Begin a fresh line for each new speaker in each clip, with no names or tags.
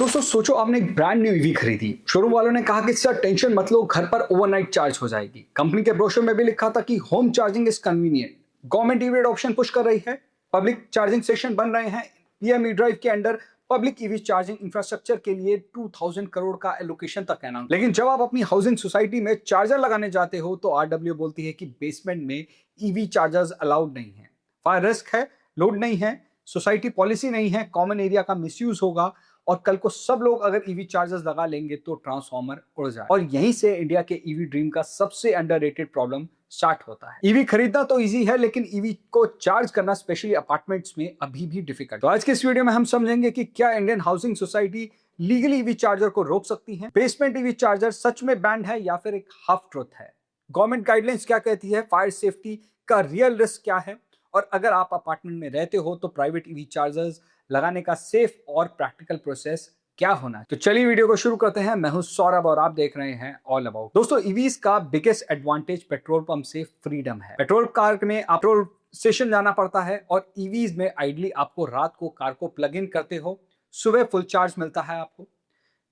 दोस्तों सोचो आपने एक ब्रांड न्यू ईवी खरीदी। शोरूम वालों ने कहा कि सर टेंशन मत लो, घर पर ओवरनाइट चार्ज हो जाएगी। कंपनी के ब्रोशर में भी लिखा था कि home charging is convenient. Government EV option push कर रही है, पब्लिक चार्जिंग स्टेशन बन रहे हैं। पीएम ई ड्राइव के under public EV charging infrastructure के लिए 2000 करोड़ का एलोकेशन तक अनाउंस। लेकिन जब आप अपनी हाउसिंग सोसाइटी में चार्जर लगाने जाते हो तो आरडब्ल्यू बोलती है कि बेसमेंट में ईवी चार्जर्स अलाउड नहीं है, फायर रिस्क है, लोड नहीं है, सोसाइटी पॉलिसी नहीं है, कॉमन एरिया का मिसयूज होगा और कल को सब लोग अगर ईवी चार्जर्स लगा लेंगे तो ट्रांसफार्मर उड़ जाए। और यहीं से इंडिया के ईवी ड्रीम का सबसे अंडररेटेड प्रॉब्लम स्टार्ट होता है। ईवी खरीदना तो इजी है, लेकिन ईवी को चार्ज करना स्पेशली अपार्टमेंट्स में अभी भी डिफिकल्ट। तो आज के इस वीडियो में हम समझेंगे कि क्या Indian housing society legally EV charger को रोक सकती है, बेसमेंट ईवी चार्जर सच में बैंड है या फिर एक हाफ ट्रुथ है, गवर्नमेंट गाइडलाइंस क्या कहती है, फायर सेफ्टी का रियल रिस्क क्या है, और अगर आप अपार्टमेंट में रहते हो तो प्राइवेट ईवी चार्जर्स लगाने का सेफ और प्रैक्टिकल प्रोसेस क्या होना है। तो चलिए वीडियो को शुरू करते हैं। मैं हूं सौरभ और आप देख रहे हैं ऑल अबाउट। दोस्तों ईवीज का बिगेस्ट एडवांटेज पेट्रोल पंप से फ्रीडम है। पेट्रोल कार में आप पेट्रोल स्टेशन जाना पड़ता है और ईवीज में आइडली आपको रात को कार को प्लग इन करते हो, सुबह फुल चार्ज मिलता है आपको।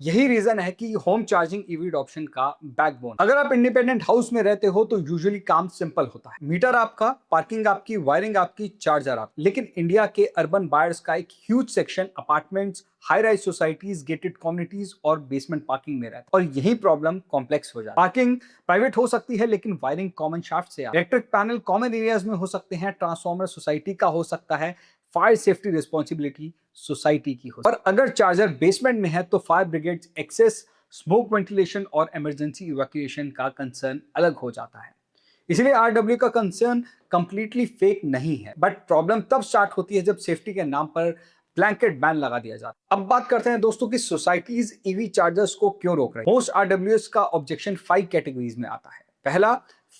यही रीजन है कि होम चार्जिंग ईवी अडॉप्शन का बैकबोन। अगर आप इंडिपेंडेंट हाउस में रहते हो तो यूजुअली काम सिंपल होता है, मीटर आपका, पार्किंग आपकी, वायरिंग आपकी, चार्जर आप। लेकिन इंडिया के अर्बन बायर्स का एक huge section apartments, high rise societies, gated communities और बेसमेंट पार्किंग में रहता है और यही प्रॉब्लम कॉम्प्लेक्स हो जाता है। पार्किंग प्राइवेट हो सकती है लेकिन वायरिंग कॉमन शाफ्ट से, इलेक्ट्रिक पैनल कॉमन एरियाज में हो सकते हैं, ट्रांसफार्मर सोसाइटी का हो सकता है, फायर सेफ्टी रिस्पॉन्सिबिलिटी सोसाइटी की हो। और अगर चार्जर बेसमेंट में है तो fire brigade access, smoke ventilation और इमरजेंसी इवैक्यूएशन का कंसर्न अलग हो जाता है। इसलिए आरडब्ल्यू का कंसर्न कंप्लीटली फेक नहीं है, बट प्रॉब्लम तब स्टार्ट होती है जब सेफ्टी के नाम पर ब्लैंकेट बैन लगा दिया जाता है। अब बात करते हैं दोस्तों कि सोसाइटीज ईवी चार्जर्स को क्यों रोक रही है। मोस्ट आरडब्ल्यूएस का ऑब्जेक्शन 5 कैटेगरीज में आता है। पहला,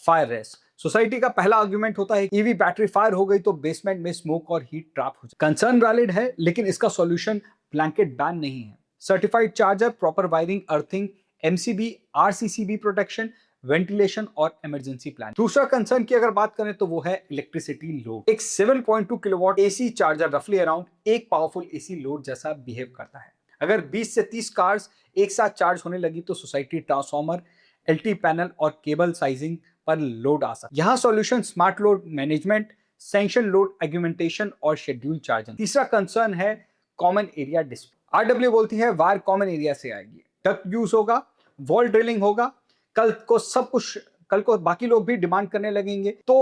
फायर रिस्क। सोसाइटी का पहला आर्गुमेंट होता है ईवी बैटरी फायर हो गई तो बेसमेंट में स्मोक और हीट ट्रैप हो जाए। कंसर्न वैलिड है लेकिन इसका सॉल्यूशन ब्लैंकेट बैन नहीं है। Certified charger, proper wiring, earthing, MCB, RCCB protection, ventilation और इमरजेंसी प्लान। दूसरा कंसर्न की अगर बात करें तो वो है इलेक्ट्रिसिटी लोड। एक 7.2 किलोवाट एसी चार्जर रफली अराउंड एक पावरफुल एसी लोड जैसा बिहेव करता है। अगर 20 से 30 कार्स एक साथ चार्ज होने लगी तो सोसाइटी ट्रांसफार्मर, एलटी पैनल और केबल साइजिंग पर लोड आ सकता है। यहां solution smart load management, sanction load augmentation और शेड्यूल चार्जिंग। तीसरा कंसर्न है कॉमन एरिया डिस्प्यूट। आरडब्ल्यू बोलती है वायर कॉमन एरिया से आएगी, डक्ट यूज होगा, वॉल ड्रिलिंग होगा, कल को बाकी लोग भी डिमांड करने लगेंगे तो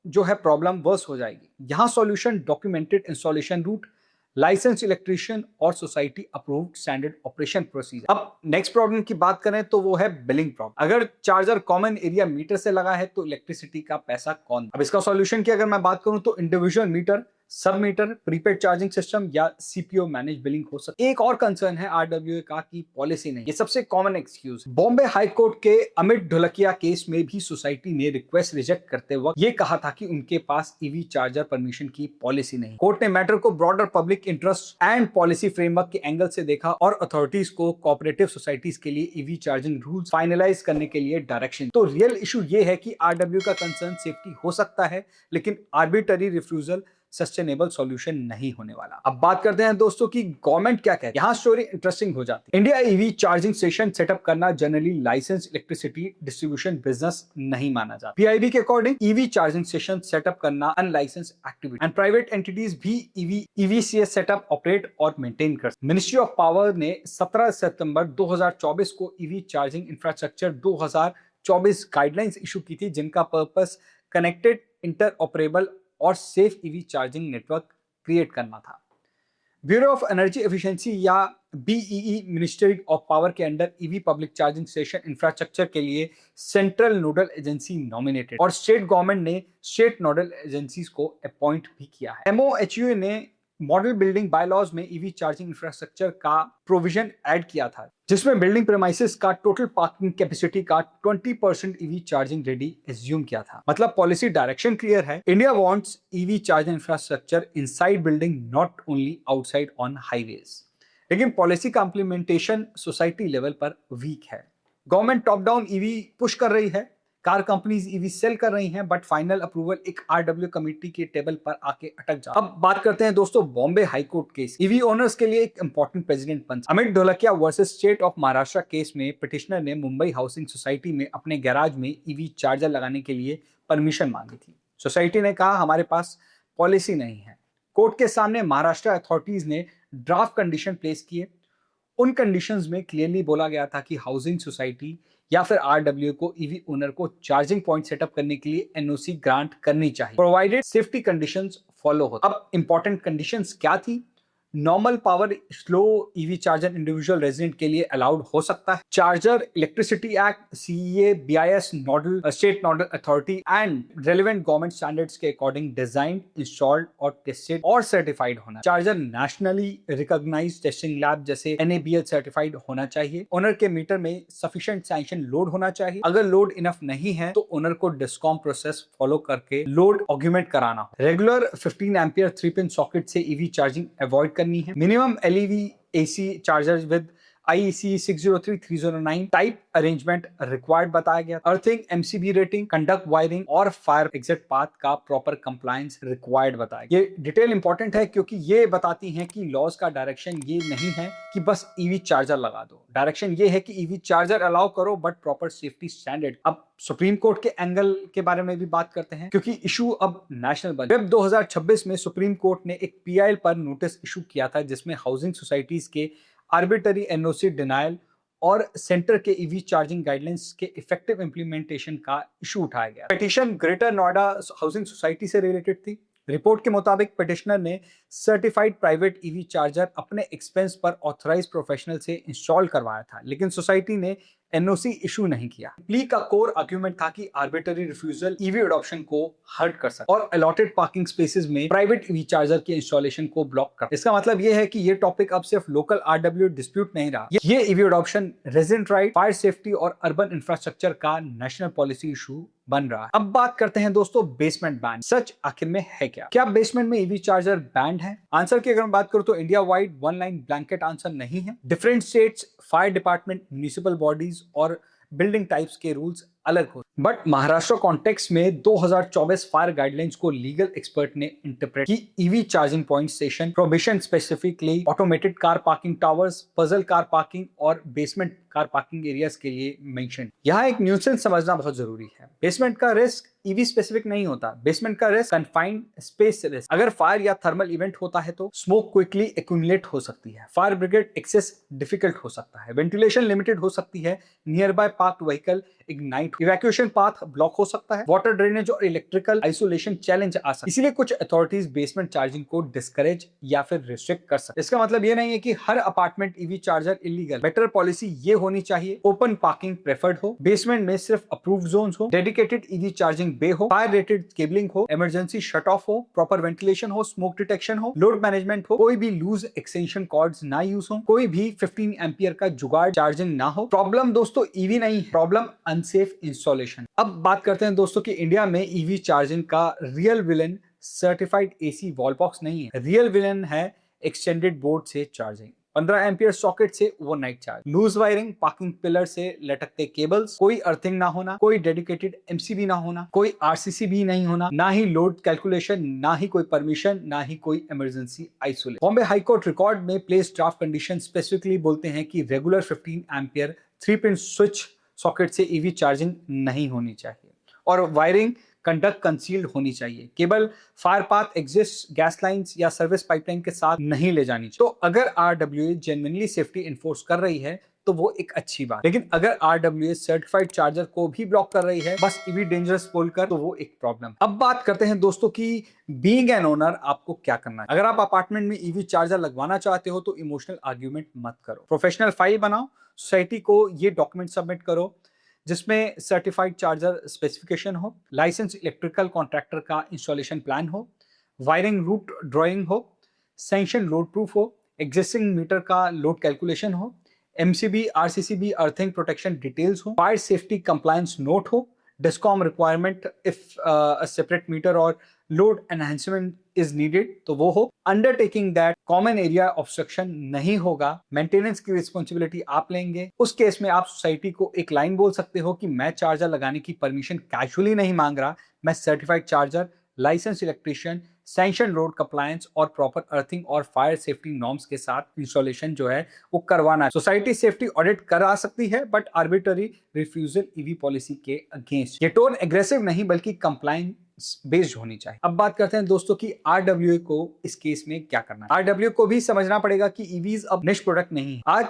जो है प्रॉब्लम वर्स हो जाएगी। यहां solution documented installation route, license electrician और society approved standard operation procedure. अब नेक्स्ट प्रॉब्लम की बात करें तो वो है बिलिंग प्रॉब्लम। अगर चार्जर कॉमन एरिया मीटर से लगा है तो इलेक्ट्रिसिटी का पैसा कौन। अब इसका सॉल्यूशन की अगर मैं बात करूं तो individual meter, sub meter, prepaid charging system या सीपीओ मैनेज बिलिंग हो सकती है। एक और कंसर्न है आरडब्ल्यूए का कि पॉलिसी नहीं। ये सबसे common excuse. Bombay high court के अमित ढोलकिया केस में भी सोसाइटी ने रिक्वेस्ट रिजेक्ट करते वक्त ये कहा था कि उनके पास ईवी चार्जर परमिशन की पॉलिसी नहीं। कोर्ट ने मैटर को broader public interest and policy framework के एंगल से देखा और अथॉरिटीज को कोऑपरेटिव सोसाइटीज के लिए ईवी चार्जिंग रूल्स फाइनलाइज करने के लिए डायरेक्शन। तो रियल इशू ये है कि आरडब्ल्यू का कंसर्न सेफ्टी हो सकता है लेकिन आर्बिट्ररी रिफ्यूजल सस्टेनेबल सॉल्यूशन नहीं होने वाला। अब बात करते हैं दोस्तों कि गवर्नमेंट क्या कहती है। यहां स्टोरी इंटरेस्टिंग हो जाती है। India EV charging station setup करना generally license electricity distribution business नहीं माना जाता। पीआईबी के according EV charging station setup करना unlicense activity and private entities भी ईवीसीएस सेटअप ऑपरेट और मेंटेन कर। मिनिस्ट्री ऑफ पावर ने 17 सितंबर 2024 को EV charging infrastructure 2024 guidelines issue की थी जिनका पर्पस कनेक्टेड, इंटरऑपरेबल और safe EV charging network create करना था। ब्यूरो ऑफ एनर्जी एफिशिएंसी या बीईई मिनिस्ट्री ऑफ पावर के under EV public charging station infrastructure के लिए सेंट्रल नोडल एजेंसी नॉमिनेटेड और स्टेट गवर्नमेंट ने स्टेट नोडल एजेंसीज को अपॉइंट भी किया है। एमओएचयू ने मॉडल बिल्डिंग बायलॉज में ईवी चार्जिंग इंफ्रास्ट्रक्चर का प्रोविजन ऐड किया था जिसमें बिल्डिंग प्रेमाइसेस का टोटल पार्किंग कैपेसिटी का 20% ईवी चार्जिंग रेडी एज्यूम किया था। मतलब पॉलिसी डायरेक्शन क्लियर है। India wants EV charging infrastructure inside building, not only outside on highways. लेकिन पॉलिसी का इंप्लीमेंटेशन सोसाइटी लेवल पर वीक है। Government top down EV push कर रही है, कार कंपनीज ईवी सेल कर रही हैं, बट फाइनल अप्रूवल एक आरडब्ल्यू कमेटी के टेबल पर आके अटक जाता है। अब बात करते हैं दोस्तों Bombay high court case. EV owners के लिए एक इंपॉर्टेंट प्रेसिडेंट बन। Amit Dholakia versus state of Maharashtra case में पिटिशनर ने मुंबई हाउसिंग सोसाइटी में अपने गैराज में ईवी चार्जर लगाने के लिए परमिशन मांगी थी। सोसाइटी ने कहा हमारे पास पॉलिसी नहीं है। कोर्ट के सामने महाराष्ट्र अथॉरिटीज ने ड्राफ्ट कंडीशन प्लेस किए। उन कंडीशंस में क्लियरली बोला गया था कि हाउसिंग सोसाइटी या फिर आरडब्ल्यू को ईवी ओनर को चार्जिंग पॉइंट सेटअप करने के लिए एनओसी ग्रांट करनी चाहिए, प्रोवाइडेड सेफ्टी कंडीशंस फॉलो हो। अब इंपॉर्टेंट कंडीशंस क्या थी? Normal power slow EV charger individual resident के लिए अलाउड हो सकता है। Charger electricity act, CEA, BIS nodal state nodal authority and relevant government standards के अकॉर्डिंग डिजाइन, इंस्टॉल्ड और टेस्टेड और सर्टिफाइड होना। Charger nationally recognised testing lab जैसे एनएबीएल सर्टिफाइड होना चाहिए। ओनर के मीटर में सफिशिएंट सैंक्शन लोड होना चाहिए। अगर लोड इनफ नहीं है तो ओनर को डिस्कॉम प्रोसेस फॉलो करके लोड ऑग्यूमेंट कराना हो। रेगुलर 15 एम्पियर 3 पिन सॉकेट से ईवी चार्जिंग अवॉइड करनी है। Minimum LEV AC chargers with IEC 603309 type arrangement required बताया गया। Earthing, MCB rating, conduct wiring और फायर एग्जिट पाथ का प्रॉपर कंप्लायंस रिक्वायर्ड बताया गया। ये डिटेल इंपॉर्टेंट है क्योंकि ये बताती हैं कि लॉज का डायरेक्शन ये नहीं है कि बस ईवी चार्जर लगा दो। डायरेक्शन ये है कि ईवी चार्जर अलाउ करो बट प्रॉपर सेफ्टी स्टैंडर्ड। अब सुप्रीम कोर्ट के एंगल के बारे में भी बात करते हैं क्योंकि इशू अब नेशनल बन। वेब 2026 में सुप्रीम कोर्ट ने एक पीआईएल पर नोटिस इशू किया था जिसमें हाउसिंग सोसाइटीज के आर्बिट्ररी एनओसी डिनायल और सेंटर के ईवी चार्जिंग गाइडलाइंस के इफेक्टिव इंप्लीमेंटेशन का इशू उठाया गया। Petition greater Noida housing society से रिलेटेड थी। रिपोर्ट के मुताबिक पिटिशनर ने सर्टिफाइड प्राइवेट ईवी चार्जर अपने एक्सपेंस पर ऑथराइज प्रोफेशनल से इंस्टॉल करवाया था, लेकिन सोसाइटी ने एनओसी इशू नहीं किया। प्ली का कोर आर्गुमेंट था कि आर्बिट्ररी रिफ्यूजल ईवी अडॉप्शन को हर्ट कर सकता और अलॉटेड पार्किंग स्पेसेस में प्राइवेट ईवी चार्जर के इंस्टॉलेशन को ब्लॉक कर। इसका मतलब यह है कि ये टॉपिक अब सिर्फ लोकल आरडब्ल्यू डिस्प्यूट नहीं रहा, ये EV adoption, resident right, fire safety और अर्बन इंफ्रास्ट्रक्चर का नेशनल पॉलिसी इशू बन रहा है। अब बात करते हैं दोस्तों बेसमेंट बैन। सच आखिर में है क्या बेसमेंट में ईवी चार्जर बैंड है? आंसर की अगर मैं बात करूं तो India wide one line blanket answer नहीं है। Different states, fire department, municipal bodies और बिल्डिंग टाइप्स के रूल्स अलग हो। बट महाराष्ट्र कॉन्टेक्स्ट में 2024 फायर गाइडलाइंस को लीगल एक्सपर्ट ने इंटरप्रेट की EV charging point station provision specifically automated car parking towers, puzzle car parking और बेसमेंट कार पार्किंग एरियाज के लिए मेंशन। यहाँ एक न्यूसेंस समझना बहुत जरूरी है। बेसमेंट का रिस्क ईवी स्पेसिफिक नहीं होता। बेसमेंट का रिस्क कन्फाइंड स्पेस रिस्क। अगर फायर या थर्मल इवेंट होता है तो स्मोक क्विकली एक्यूमुलेट हो सकती है, फायर ब्रिगेड एक्सेस डिफिकल्ट हो सकता है, वेंटिलेशन लिमिटेड हो सकती है, near by parked vehicle ignite, evacuation path block हो सकता है, वाटर ड्रेनेज और इलेक्ट्रिकल आइसोलेशन चैलेंज आ सकता है। इसीलिए कुछ अथॉरिटीज बेसमेंट चार्जिंग को डिस्करेज या फिर रिस्ट्रिक्ट कर सकते हैं। इसका मतलब ये नहीं है कि हर apartment EV charger illegal. Better policy ये होनी चाहिए ओपन पार्किंग प्रेफर्ड हो, बेसमेंट में सिर्फ अप्रूव्ड जोन्स हो, डेडिकेटेड ईवी चार्जिंग बे हो, फायर रेटेड केबलिंग हो, इमरजेंसी शट ऑफ हो, प्रॉपर वेंटिलेशन हो, स्मोक डिटेक्शन हो, लोड मैनेजमेंट हो, कोई भी लूज एक्सटेंशन कॉर्ड्स ना यूज हो, कोई भी 15 एम्पियर का जुगाड़ चार्जिंग ना हो। प्रॉब्लम दोस्तों ईवी नहीं, प्रॉब्लम अनसेफ इंस्टॉलेशन। अब बात करते हैं दोस्तों कि इंडिया में ईवी चार्जिंग का real villain certified AC wall box नहीं है। रियल विलन है एक्सटेंडेड बोर्ड से चार्जिंग, 15 एम्पियर सॉकेट से overnight charge, loose wiring, parking pillar से लटकते केबल्स, कोई अर्थिंग ना होना, कोई डेडिकेटेड एमसीबी ना होना, कोई आरसीसी भी नहीं होना, ना ही लोड कैलकुलेशन, ना ही कोई परमिशन, ना ही कोई emergency isolation. Bombay high court record में प्लेस ड्राफ्ट कंडीशन स्पेसिफिकली बोलते हैं कि regular 15 ampere 3 pin switch socket से ईवी चार्जिंग नहीं होनी चाहिए और वायरिंग कंडक्ट कंसील्ड होनी चाहिए। Cable fire path, exist, gas lines या सर्विस पाइपलाइन के साथ नहीं ले जानी चाहिए। तो अगर आरडब्ल्यूए जेन्युइनली सेफ्टी इन्फोर्स कर रही है तो वो एक अच्छी बात, लेकिन अगर आरडब्ल्यूए सर्टिफाइड चार्जर को भी ब्लॉक कर रही है बस ईवी डेंजरस बोलकर, तो वो एक प्रॉब्लम। अब बात करते हैं दोस्तों कि बीइंग एन ओनर आपको क्या करना है। अगर आप अपार्टमेंट में ईवी चार्जर लगवाना चाहते हो तो इमोशनल आर्ग्यूमेंट मत करो, प्रोफेशनल फाइल बनाओ, सोसाइटी को ये डॉक्यूमेंट सबमिट करो जिसमें सर्टिफाइड चार्जर स्पेसिफिकेशन हो, लाइसेंस इलेक्ट्रिकल कॉन्ट्रैक्टर का इंस्टॉलेशन प्लान हो, वायरिंग रूट ड्राइंग हो, सैंक्शन लोड प्रूफ हो, एग्जिस्टिंग मीटर का लोड कैलकुलेशन हो, MCB, RCCB earthing protection details हो, फायर सेफ्टी कंप्लायंस नोट हो, discom requirement if a separate meter और लोड एनहांसमेंट इज नीडेड तो वो हो undertaking that common area obstruction नहीं होगा, मेंटेनेंस की रिस्पॉन्सिबिलिटी आप लेंगे। उस केस में आप सोसाइटी को एक लाइन बोल सकते हो कि मैं चार्जर लगाने की परमिशन कैजुअली नहीं मांग रहा, मैं certified charger, licence electrician, sanction road compliance और प्रॉपर अर्थिंग और फायर सेफ्टी नॉर्म्स के साथ इंस्टॉलेशन जो है वो करवाना है। सोसाइटी सेफ्टी ऑडिट करा सकती है but arbitrary refusal EV policy के अगेंस्ट। ये टोन एग्रेसिव नहीं बल्कि कंप्लायंस बेस्ड होनी चाहिए। अब बात करते हैं दोस्तों की आरडब्ल्यूए को इस केस में क्या करना है। आरडब्ल्यूए को भी समझना पड़ेगा कि ईवीज अब निश प्रोडक्ट नहीं है। आज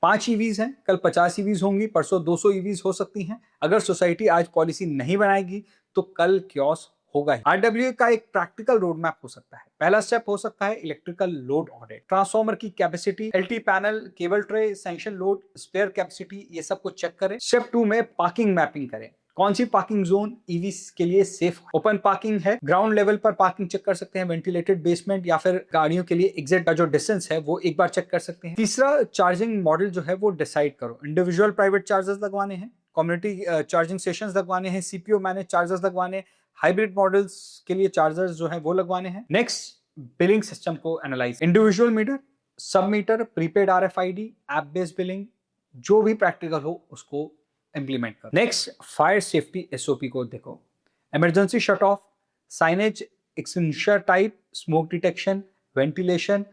5 ईवीज हैं, कल 50 ईवीज होंगी, परसों 200 ईवीज हो सकती हैं। अगर सोसाइटी आज पॉलिसी नहीं बनाएगी तो कल क्योस होगा ही। आरडब्ल्यूए का एक प्रैक्टिकल रोड मैप हो सकता है। पहला स्टेप हो सकता है इलेक्ट्रिकल लोड ऑडिट, ट्रांसफार्मर की capacity, LT panel, cable tray, sanction load, spare capacity, ये सब कुछ चेक करें। स्टेप 2 में पार्किंग मैपिंग करें। कौन सी पार्किंग जोन ईवी के लिए सेफ, ओपन पार्किंग है, ग्राउंड लेवल पर पार्किंग चेक कर सकते हैं, वेंटिलेटेड बेसमेंट या फिर गाड़ियों के लिए एग्जिट का जो डिस्टेंस है वो एक बार चेक कर सकते हैं। तीसरा, चार्जिंग मॉडल जो है वो डिसाइड करो। इंडिविजुअल प्राइवेट चार्जर्स लगवाने हैं, कम्युनिटी चार्जिंग सेशंस लगवाने हैं, सीपीयू मैनेज चार्जर्स लगवाने, हाइब्रिड मॉडल्स के लिए चार्जर्स जो है वो लगवाने हैं। नेक्स्ट, बिलिंग सिस्टम को analyse, individual meter, sub meter, prepaid RFID, app based billing, जो भी प्रैक्टिकल हो उसको इंप्लीमेंट करो। नेक्स्ट, फायर सेफ्टी एसओपी को देखो, emergency shut off, signage, extinguisher type, smoke detection, ventilation,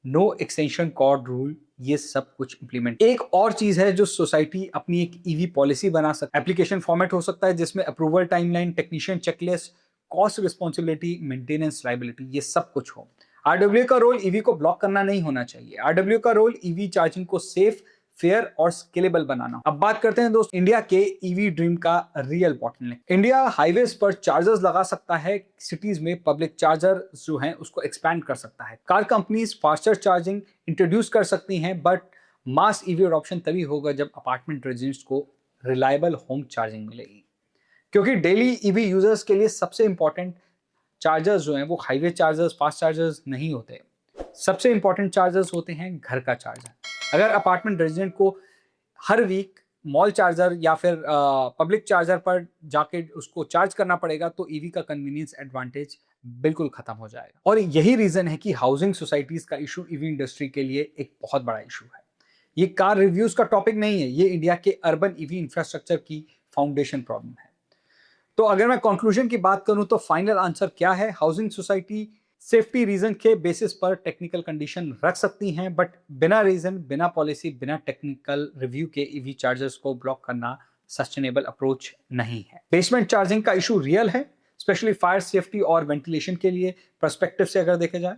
no extension cord rule, ये सब कुछ इंप्लीमेंट। एक और चीज है जो सोसाइटी अपनी एक ईवी पॉलिसी बना सकती है। एप्लीकेशन फॉर्मेट हो सकता है जिसमें approval timeline, technician checklist, cost responsibility, maintenance liability, ये सब कुछ हो। आरडब्ल्यू का रोल ईवी को ब्लॉक करना नहीं होना चाहिए। आरडब्ल्यू का रोल ईवी चार्जिंग को सेफ, फेयर और स्केलेबल बनाना। अब बात करते हैं दोस्त इंडिया के ईवी ड्रीम का रियल बॉटलनेक। इंडिया हाईवेज पर चार्जर्स लगा सकता है, सिटीज में पब्लिक चार्जर जो हैं उसको एक्सपैंड कर सकता है, car companies faster charging introduce कर सकती हैं, बट मास ईवी अडॉप्शन तभी होगा जब अपार्टमेंट रेजिडेंट्स को रिलायबल होम चार्जिंग मिलेगी। क्योंकि डेली ईवी यूजर्स के लिए सबसे इंपॉर्टेंट चार्जर्स जो हैं वो हाईवे चार्जर्स, फास्ट चार्जर्स नहीं होते। सबसे इंपॉर्टेंट चार्जर्स होते हैं घर का चार्जर। अगर अपार्टमेंट रेजिडेंट को हर वीक मॉल चार्जर या फिर पब्लिक चार्जर पर जाके उसको चार्ज करना पड़ेगा तो ईवी का कन्वीनियंस एडवांटेज बिल्कुल खत्म हो जाएगा। और यही रीजन है कि हाउसिंग सोसाइटीज का इशू ईवी इंडस्ट्री के लिए एक बहुत बड़ा इशू है। ये कार रिव्यूज का टॉपिक नहीं है, ये इंडिया के अर्बन ईवी इंफ्रास्ट्रक्चर की फाउंडेशन प्रॉब्लम है। तो अगर मैं कंक्लूजन की बात करूं तो फाइनल आंसर क्या है? हाउसिंग सोसाइटी सेफ्टी रीजन के बेसिस पर टेक्निकल कंडीशन रख सकती हैं, बट बिना रीजन, बिना पॉलिसी, बिना टेक्निकल रिव्यू के ईवी चार्जर्स को ब्लॉक करना सस्टेनेबल अप्रोच नहीं है। बेसमेंट चार्जिंग का इशू रियल है, स्पेशली फायर सेफ्टी और वेंटिलेशन के लिए पर्सपेक्टिव से अगर देखा जाए,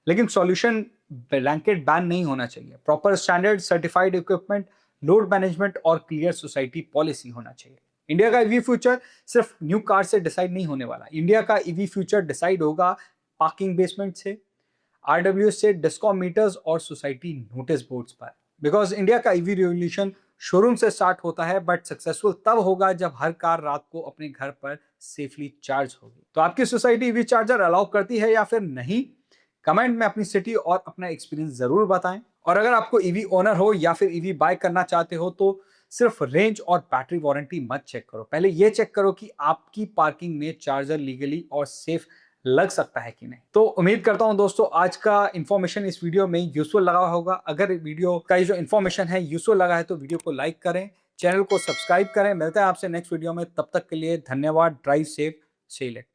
लेकिन सॉल्यूशन ब्लैंकेट बैन नहीं होना चाहिए। Proper standard, certified equipment, load management और क्लियर सोसाइटी पॉलिसी होना चाहिए। इंडिया का ईवी फ्यूचर सिर्फ न्यू कार से डिसाइड नहीं होने वाला। इंडिया का ईवी फ्यूचर डिसाइड होगा पार्किंग बेसमेंट से, आरडब्ल्यू से, डिस्कॉम मीटर्स और सोसाइटी नोटिस बोर्ड्स पर। बिकॉज इंडिया का ईवी रिवोल्यूशन शोरूम से स्टार्ट होता है, बट सक्सेसफुल तब होगा जब हर कार रात को अपने घर पर सेफली चार्ज होगी। तो आपकी सोसाइटी ईवी चार्जर अलाउ करती है या फिर नहीं? कमेंट में अपनी सिटी और अपना एक्सपीरियंस जरूर बताएं। और अगर आपको ईवी ओनर हो या फिर ईवी बाय करना चाहते हो तो सिर्फ रेंज और बैटरी वारंटी मत चेक करो, पहले ये चेक करो कि आपकी पार्किंग में चार्जर लीगली और सेफ लग सकता है कि नहीं। तो उम्मीद करता हूं दोस्तों आज का इन्फॉर्मेशन इस वीडियो में यूजफुल लगा होगा। अगर वीडियो का जो इन्फॉर्मेशन है यूजफुल लगा है तो वीडियो को लाइक करें, चैनल को सब्सक्राइब करें। मिलते हैं आपसे नेक्स्ट वीडियो में, तब तक के लिए धन्यवाद। ड्राइव सेफ, से इलेक्ट्रिक।